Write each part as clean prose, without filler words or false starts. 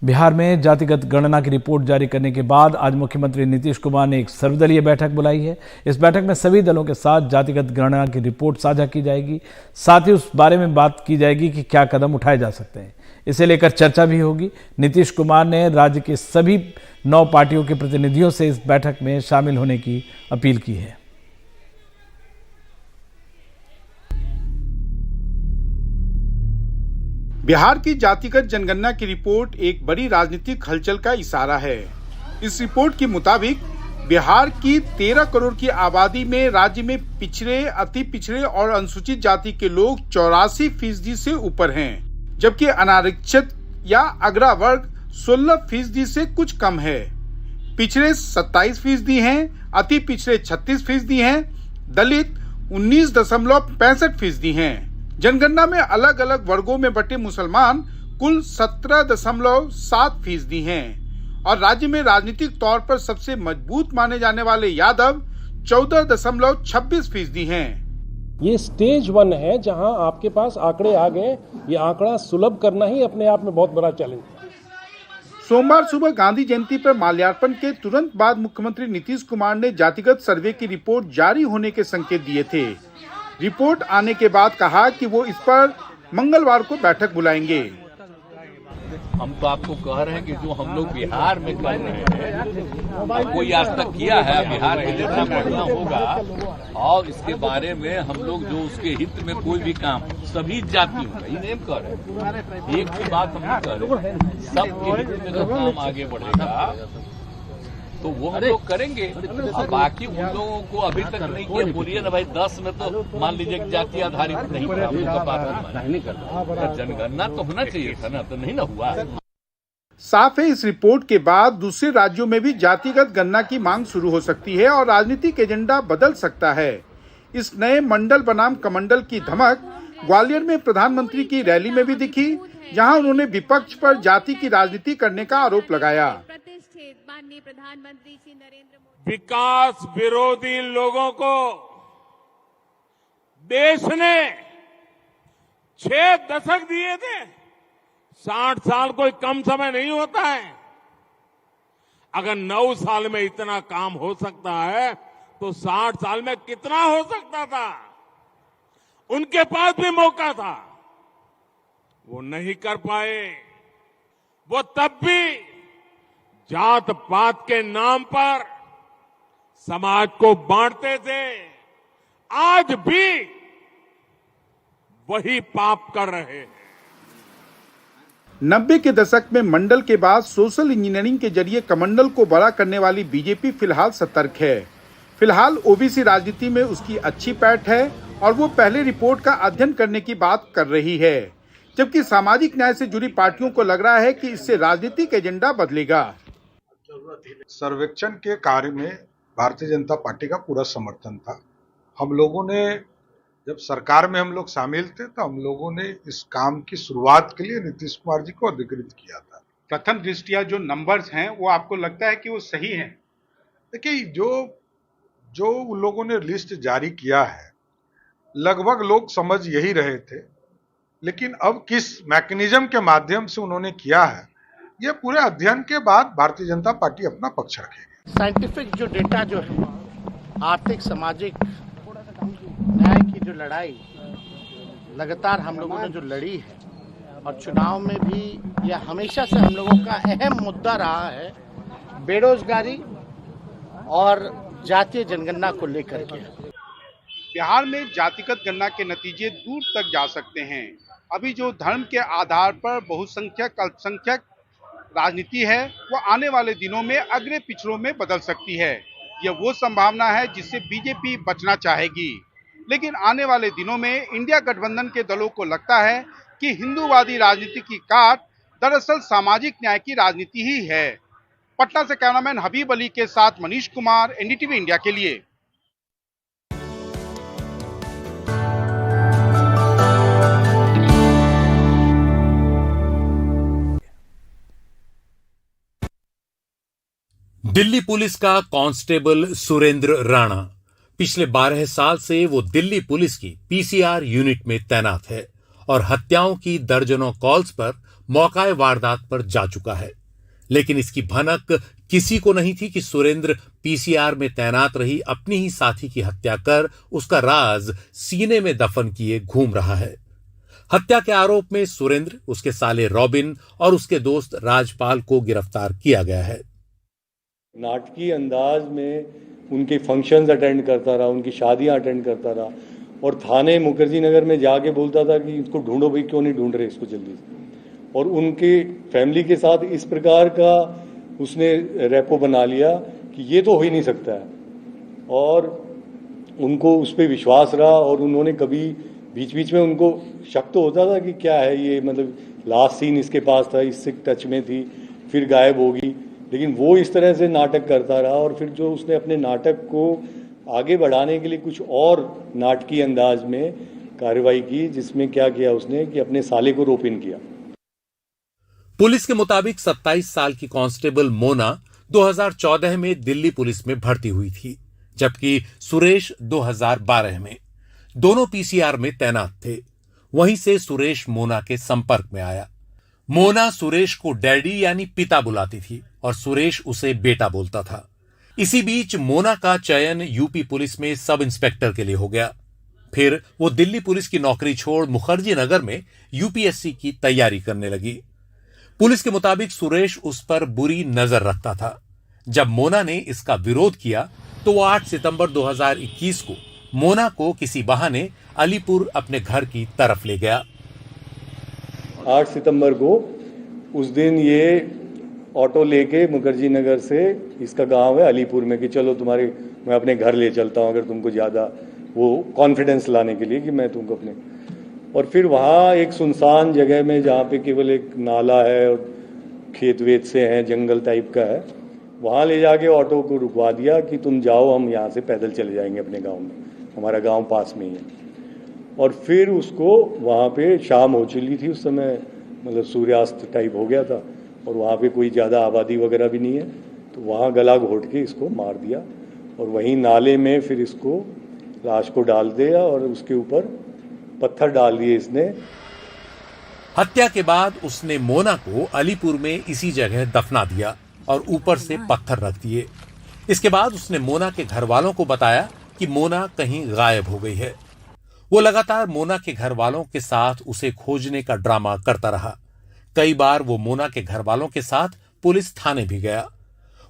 बिहार में जातिगत गणना की रिपोर्ट जारी करने के बाद आज मुख्यमंत्री नीतीश कुमार ने एक सर्वदलीय बैठक बुलाई है। इस बैठक में सभी दलों के साथ जातिगत गणना की रिपोर्ट साझा की जाएगी। साथ ही उस बारे में बात की जाएगी कि क्या कदम उठाए जा सकते हैं। इसे लेकर चर्चा भी होगी। नीतीश कुमार ने राज्य के सभी 9 पार्टियों के प्रतिनिधियों से इस बैठक में शामिल होने की अपील की है। बिहार की जातिगत जनगणना की रिपोर्ट एक बड़ी राजनीतिक हलचल का इशारा है। इस रिपोर्ट के मुताबिक बिहार की 13 करोड़ की आबादी में राज्य में पिछड़े, अति पिछड़े और अनुसूचित जाति के लोग 84% से ऊपर हैं, जबकि अनारक्षित या अग्रा वर्ग 16% से कुछ कम है। पिछड़े 27% हैं, अति पिछड़े 36% हैं, दलित 19.65% हैं। जनगणना में अलग अलग वर्गों में बटे मुसलमान कुल 17.7% हैं और राज्य में राजनीतिक तौर पर सबसे मजबूत माने जाने वाले यादव 14.26% हैं। ये स्टेज 1 है जहां आपके पास आंकड़े आ गए। ये आंकड़ा सुलभ करना ही अपने आप में बहुत बड़ा चैलेंज है। सोमवार सुबह गांधी जयंती पर माल्यार्पण के तुरंत बाद मुख्यमंत्री नीतीश कुमार ने जातिगत सर्वे की रिपोर्ट जारी होने के संकेत दिए थे। रिपोर्ट आने के बाद कहा कि वो इस पर मंगलवार को बैठक बुलाएंगे। हम तो आपको कह रहे हैं कि जो हम लोग बिहार में कर रहे हैं, कोई आज तक किया है बिहार के जितना बढ़िया होगा। और इसके बारे में हम लोग जो उसके हित में कोई भी काम सभी जातियों का ये नेम कर रहे हैं। एक ही बात हम नहीं कर रहे हैं, सबके हित में जो काम आगे बढ़ेगा तो वो हम लोग करेंगे। और बाकी उन लोगों को अभी तक नहीं किया, बोलिए ना भाई 10 में तो मान लीजिए कि जाति आधारित नहीं कर जनगणना तो होना चाहिए था ना, तो नहीं ना हुआ। साफ है इस रिपोर्ट के बाद दूसरे राज्यों में भी जातिगत गणना की मांग शुरू हो सकती है और राजनीतिक एजेंडा बदल सकता है। इस नए मंडल बनाम कमंडल की धमक ग्वालियर में प्रधानमंत्री की रैली में भी दिखी, जहां उन्होंने विपक्ष पर जाति की राजनीति करने का आरोप लगाया। माननीय प्रधानमंत्री श्री नरेंद्र मोदी, विकास विरोधी लोगों को देश ने 6 दशक दिए थे। 60 साल कोई कम समय नहीं होता है। अगर 9 साल में इतना काम हो सकता है तो 60 साल में कितना हो सकता था। उनके पास भी मौका था, वो नहीं कर पाए। वो तब भी जात पात के नाम पर समाज को बांटते थे, आज भी वही पाप कर रहे हैं। 90 के दशक में मंडल के बाद सोशल इंजीनियरिंग के जरिए कमंडल को बड़ा करने वाली बीजेपी फिलहाल सतर्क है। फिलहाल ओबीसी राजनीति में उसकी अच्छी पैठ है और वो पहले रिपोर्ट का अध्ययन करने की बात कर रही है, जबकि सामाजिक न्याय से जुड़ी पार्टियों को लग रहा है कि इससे राजनीतिक एजेंडा बदलेगा। सर्वेक्षण के कार्य में भारतीय जनता पार्टी का पूरा समर्थन था। हम लोगों ने जब सरकार में हम लोग शामिल थे तो हम लोगों ने इस काम की शुरुआत के लिए नीतीश कुमार जी को अधिकृत किया था। प्रथम दृष्टिया जो नंबर्स हैं वो आपको लगता है कि वो सही हैं? देखिए, जो उन लोगों ने लिस्ट जारी किया है, लगभग लोग समझ यही रहे थे, लेकिन अब किस मैकेनिज्म के माध्यम से उन्होंने किया है, ये पूरे अध्ययन के बाद भारतीय जनता पार्टी अपना पक्ष रखेगी। साइंटिफिक जो डेटा जो है, आर्थिक सामाजिक न्याय की जो लड़ाई लगातार हम लोगों ने जो लड़ी है और चुनाव में भी यह हमेशा से हम लोगों का अहम मुद्दा रहा है, बेरोजगारी और जातीय जनगणना को लेकर के। बिहार में जातिगत गणना के नतीजे दूर तक जा सकते हैं। अभी जो धर्म के आधार पर बहुसंख्यक अल्पसंख्यक राजनीति है वो आने वाले दिनों में अग्रे पिछड़ों में बदल सकती है। यह वो संभावना है जिससे बीजेपी बचना चाहेगी, लेकिन आने वाले दिनों में इंडिया गठबंधन के दलों को लगता है कि हिंदूवादी राजनीति की काट दरअसल सामाजिक न्याय की राजनीति ही है। पटना से कैमरामैन हबीब अली के साथ मनीष कुमार, एनडीटीवी इंडिया के लिए। दिल्ली पुलिस का कांस्टेबल सुरेंद्र राणा पिछले 12 साल से वो दिल्ली पुलिस की पीसीआर यूनिट में तैनात है और हत्याओं की दर्जनों कॉल्स पर मौकाए वारदात पर जा चुका है। लेकिन इसकी भनक किसी को नहीं थी कि सुरेंद्र पीसीआर में तैनात रही अपनी ही साथी की हत्या कर उसका राज सीने में दफन किए घूम रहा है। हत्या के आरोप में सुरेंद्र, उसके साले रॉबिन और उसके दोस्त राजपाल को गिरफ्तार किया गया है। नाटकीय अंदाज में उनके फंक्शंस अटेंड करता रहा, उनकी शादियां अटेंड करता रहा और थाने मुखर्जी नगर में जाके बोलता था कि इसको ढूंढो भाई, क्यों नहीं ढूंढ रहे इसको जल्दी से। और उनके फैमिली के साथ इस प्रकार का उसने रेपो बना लिया कि ये तो हो ही नहीं सकता है, और उनको उस पर विश्वास रहा। और उन्होंने कभी बीच बीच में उनको शक तो होता था कि क्या है ये, मतलब लास्ट सीन इसके पास था, इससे टच में थी, फिर गायब होगी, लेकिन वो इस तरह से नाटक करता रहा। और फिर जो उसने अपने नाटक को आगे बढ़ाने के लिए कुछ और नाटकीय अंदाज में कार्रवाई की, जिसमें क्या किया उसने कि अपने साले को रोप इन किया। पुलिस के मुताबिक 27 साल की कांस्टेबल मोना 2014 में दिल्ली पुलिस में भर्ती हुई थी, जबकि सुरेश 2012 में। दोनों पीसीआर में तैनात थे। वहीं से सुरेश मोना के संपर्क में आया। मोना सुरेश को डैडी यानी पिता बुलाती थी और सुरेश उसे बेटा बोलता था। इसी बीच मोना का चयन यूपी पुलिस में सब इंस्पेक्टर के लिए हो गया। फिर वो दिल्ली पुलिस की नौकरी छोड़ मुखर्जी नगर में यूपीएससी की तैयारी करने लगी। पुलिस के मुताबिक सुरेश उस पर बुरी नजर रखता था। जब मोना ने इसका विरोध किया तो वो 8 सितंबर 2021 को मोना को किसी बहाने अलीपुर अपने घर की तरफ ले गया। 8 सितंबर को उस दिन ये ऑटो लेके मुखर्जी नगर से, इसका गांव है अलीपुर में, कि चलो मैं अपने घर ले चलता हूं, अगर तुमको ज्यादा वो कॉन्फिडेंस लाने के लिए कि मैं तुमको अपने। और फिर वहाँ एक सुनसान जगह में जहाँ पे केवल एक नाला है और खेत वेत से हैं, जंगल टाइप का है, वहाँ ले जाके ऑटो को रुकवा दिया कि तुम जाओ, हम यहाँ से पैदल चले जाएंगे अपने गांव में, हमारा गांव पास में ही है। और फिर उसको वहाँ पे शाम हो चली थी उस समय, मतलब सूर्यास्त टाइप हो गया था, और वहाँ पे कोई ज़्यादा आबादी वगैरह भी नहीं है, तो वहाँ गला घोट के इसको मार दिया और वहीं नाले में फिर इसको लाश को डाल दिया और उसके ऊपर पत्थर डाल दिए इसने। हत्या के बाद उसने मोना को अलीपुर में इसी जगह दफना दिया और ऊपर से पत्थर रख दिए। इसके बाद उसने मोना के घर वालों को बताया कि मोना कहीं गायब हो गई है। वो लगातार मोना के घर वालों के साथ उसे खोजने का ड्रामा करता रहा। कई बार वो मोना के घर वालों के साथ पुलिस थाने भी गया।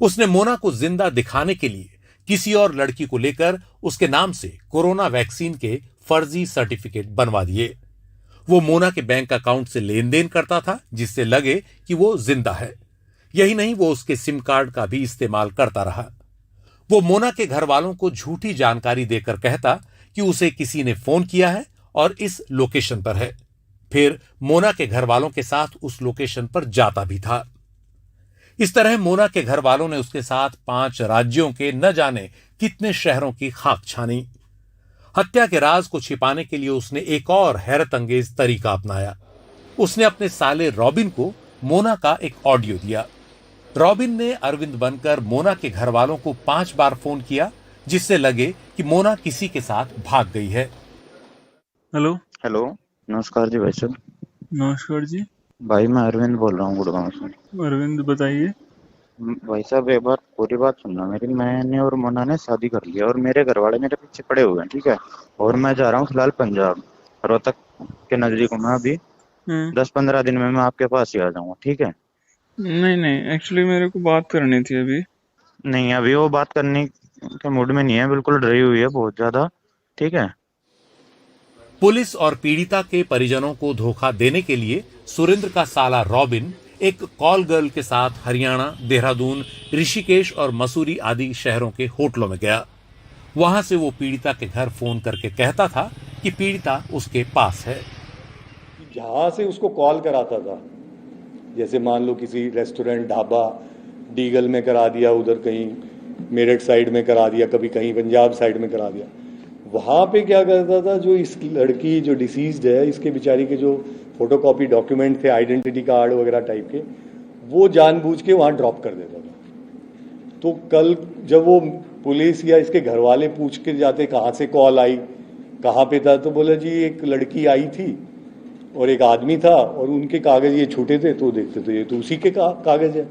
उसने मोना को जिंदा दिखाने के लिए किसी और लड़की को लेकर उसके नाम से कोरोना वैक्सीन के फर्जी सर्टिफिकेट बनवा दिए। वो मोना के बैंक अकाउंट से लेन देन करता था, जिससे लगे कि वो जिंदा है। यही नहीं, वो उसके सिम कार्ड का भी इस्तेमाल करता रहा। वो मोना के घर वालों को झूठी जानकारी देकर कहता कि उसे किसी ने फोन किया है और इस लोकेशन पर है। फिर मोना के घर वालों के साथ उस लोकेशन पर जाता भी था। इस तरह मोना के घर वालों ने उसके साथ 5 राज्यों के न जाने कितने शहरों की खाक छानी। हत्या के राज को छिपाने के लिए उसने एक और हैरत अंगेज तरीका अपनाया। उसने अपने साले रॉबिन को मोना का एक ऑडियो दिया। रॉबिन ने अरविंद बनकर मोना के घर वालों को 5 बार फोन किया, जिससे लगे कि मोना किसी के साथ भाग गई है। हेलो, नमस्कार जी भाई साहब। नमस्कार जी भाई, मैं अरविंद बोल रहा हूँ गुड़गांव से। अरविंद, बताइए। भाई साहब, एक बार पूरी बात सुनना मेरी। मैंने और मोना ने शादी कर लिया और मेरे घर वाले मेरे पीछे पड़े हुए हैं, ठीक है। और मैं जा रहा हूँ फिलहाल पंजाब, रोहतक के नजदीक हूँ मैं अभी। 10-15 दिन में मैं आपके पास ही आ जाऊंगा, ठीक है। नहीं, एक्चुअली मेरे को बात करनी थी अभी। नहीं, अभी वो बात करने के मूड में नहीं है, बिल्कुल डरी हुई है बहुत ज्यादा, ठीक है। पुलिस और पीड़िता के परिजनों को धोखा देने के लिए सुरेंद्र का साला रॉबिन एक कॉल गर्ल के साथ हरियाणा, देहरादून, ऋषिकेश और मसूरी आदि शहरों के होटलों में गया। वहां से वो पीड़िता के घर फोन करके कहता था कि पीड़िता उसके पास है। जहां से उसको कॉल कराता था, जैसे मान लो किसी रेस्टोरेंट, ढाबा, डीगल में करा दिया, उधर कहीं मेरठ साइड में करा दिया, कभी कहीं पंजाब साइड में करा दिया। वहाँ पे क्या करता था, जो इस लड़की जो डिसीज्ड है, इसके बेचारी के जो फोटोकॉपी डॉक्यूमेंट थे, आइडेंटिटी कार्ड वगैरह टाइप के, वो जानबूझ के वहाँ ड्रॉप कर देता था। तो कल जब वो पुलिस या इसके घर वाले पूछ के जाते कहाँ से कॉल आई, कहाँ पे था, तो बोला जी एक लड़की आई थी और एक आदमी था और उनके कागज ये छूटे थे, तो देखते तो ये तो उसी के कागज है,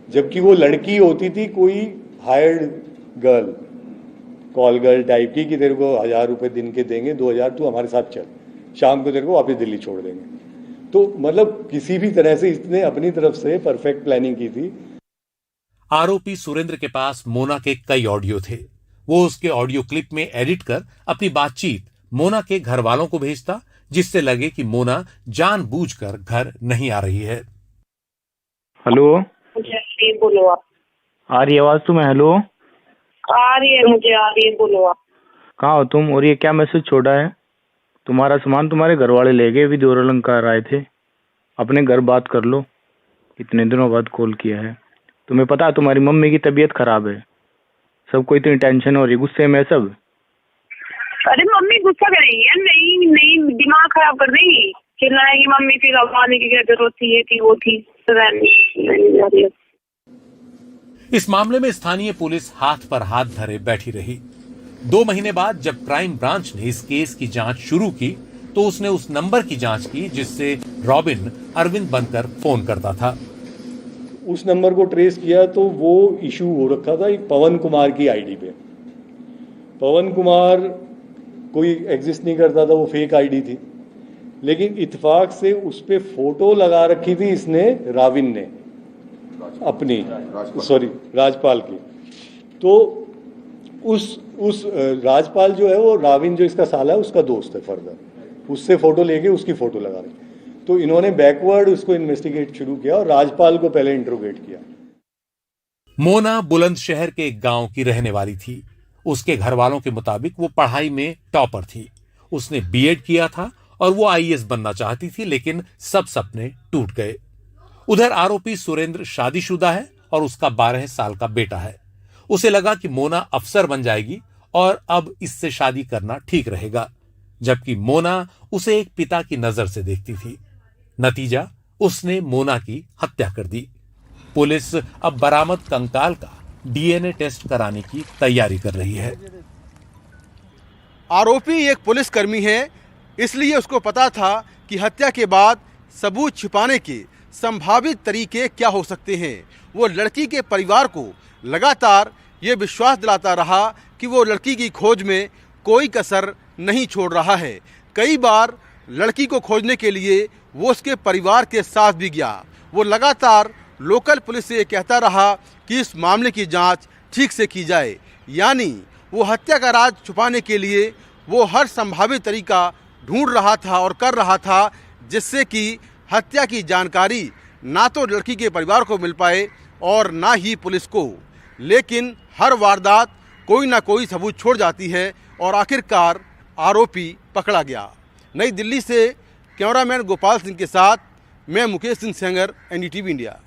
जबकि वो लड़की होती थी कोई hired girl, call girl type की, कि तेरे को 1000 रुपए दिन के देंगे, 2000 तू हमारे साथ चल, शाम को तेरे को वापस दिल्ली छोड़ देंगे। तो मतलब किसी भी तरह से इसने अपनी तरफ से परफेक्ट प्लानिंग की थी। आरोपी सुरेंद्र के पास मोना के कई ऑडियो थे। वो उसके ऑडियो क्लिप में एडिट कर अपनी बातचीत मोना के घर वालों को भेजता, जिससे लगे कि मोना जानबूझकर घर नहीं आ रही है। हेलो, बोलो आप। आ रही आवाज तुम्हें? हेलो, आ रही है, मुझे आ रही है, बोलो आप। कहाँ हो तुम? और ये क्या मैसेज छोड़ा है? तुम्हारा सामान तुम्हारे घर वाले ले गए, विधि और अलंकार आए थे, अपने घर बात कर लो। इतने दिनों बाद कॉल किया है। तुम्हें पता है तुम्हारी मम्मी की तबीयत खराब है, सबको इतनी टेंशन हो रही, गुस्से में सब। अरे मम्मी गुस्सा करेंगी यार? नहीं दिमाग खराब कर देंगी, चिल्लाएंगी मम्मी, फिर अब आने की क्या जरूरत थी, ये थी वो थी। इस मामले में स्थानीय पुलिस हाथ पर हाथ धरे बैठी रही। 2 महीने बाद जब क्राइम ब्रांच ने इस केस की जांच शुरू की, तो उसने उस नंबर की जांच की जिससे रॉबिन अरविंद बनकर फोन करता था। उस नंबर को ट्रेस किया तो वो इशू हो रखा था एक पवन कुमार की आईडी पे। पवन कुमार कोई एग्जिस्ट नहीं करता था, वो फेक आईडी थी, लेकिन इत्तेफाक से उस पे फोटो लगा रखी थी इसने, राविन ने अपनी, राजपाल की। तो उस राजपाल जो है वो राविन जो इसका साला है उसका दोस्त है, फर्दर उससे फोटो लेके उसकी फोटो लगा रही। तो इन्होंने बैकवर्ड उसको इन्वेस्टिगेट शुरू किया और राजपाल को पहले इंट्रोगेट किया। मोना बुलंदशहर के एक गांव की रहने वाली थी। उसके घर वालों के मुताबिक वो पढ़ाई में टॉपर थी। उसने बीएड किया था और वो आईएएस बनना चाहती थी, लेकिन सब सपने टूट गए। उधर आरोपी सुरेंद्र शादीशुदा है और उसका 12 साल का बेटा है। उसे लगा कि मोना अफसर बन जाएगी और अब इससे शादी करना ठीक रहेगा, जबकि मोना उसे एक पिता की नजर से देखती थी। नतीजा, उसने मोना की हत्या कर दी। पुलिस अब बरामद कंकाल का डीएनए टेस्ट कराने की तैयारी कर रही है। आरोपी एक पुलिसकर्मी है, इसलिए उसको पता था कि हत्या के बाद सबूत छिपाने के संभावित तरीके क्या हो सकते हैं। वो लड़की के परिवार को लगातार ये विश्वास दिलाता रहा कि वो लड़की की खोज में कोई कसर नहीं छोड़ रहा है। कई बार लड़की को खोजने के लिए वो उसके परिवार के साथ भी गया। वो लगातार लोकल पुलिस से ये कहता रहा कि इस मामले की जांच ठीक से की जाए, यानी वो हत्या का राज छुपाने के लिए वो हर संभावित तरीका ढूंढ रहा था और कर रहा था, जिससे कि हत्या की जानकारी ना तो लड़की के परिवार को मिल पाए और ना ही पुलिस को। लेकिन हर वारदात कोई ना कोई सबूत छोड़ जाती है और आखिरकार आरोपी पकड़ा गया। नई दिल्ली से कैमरामैन गोपाल सिंह के साथ मैं मुकेश सिंह सेंगर, एनडीटीवी इंडिया।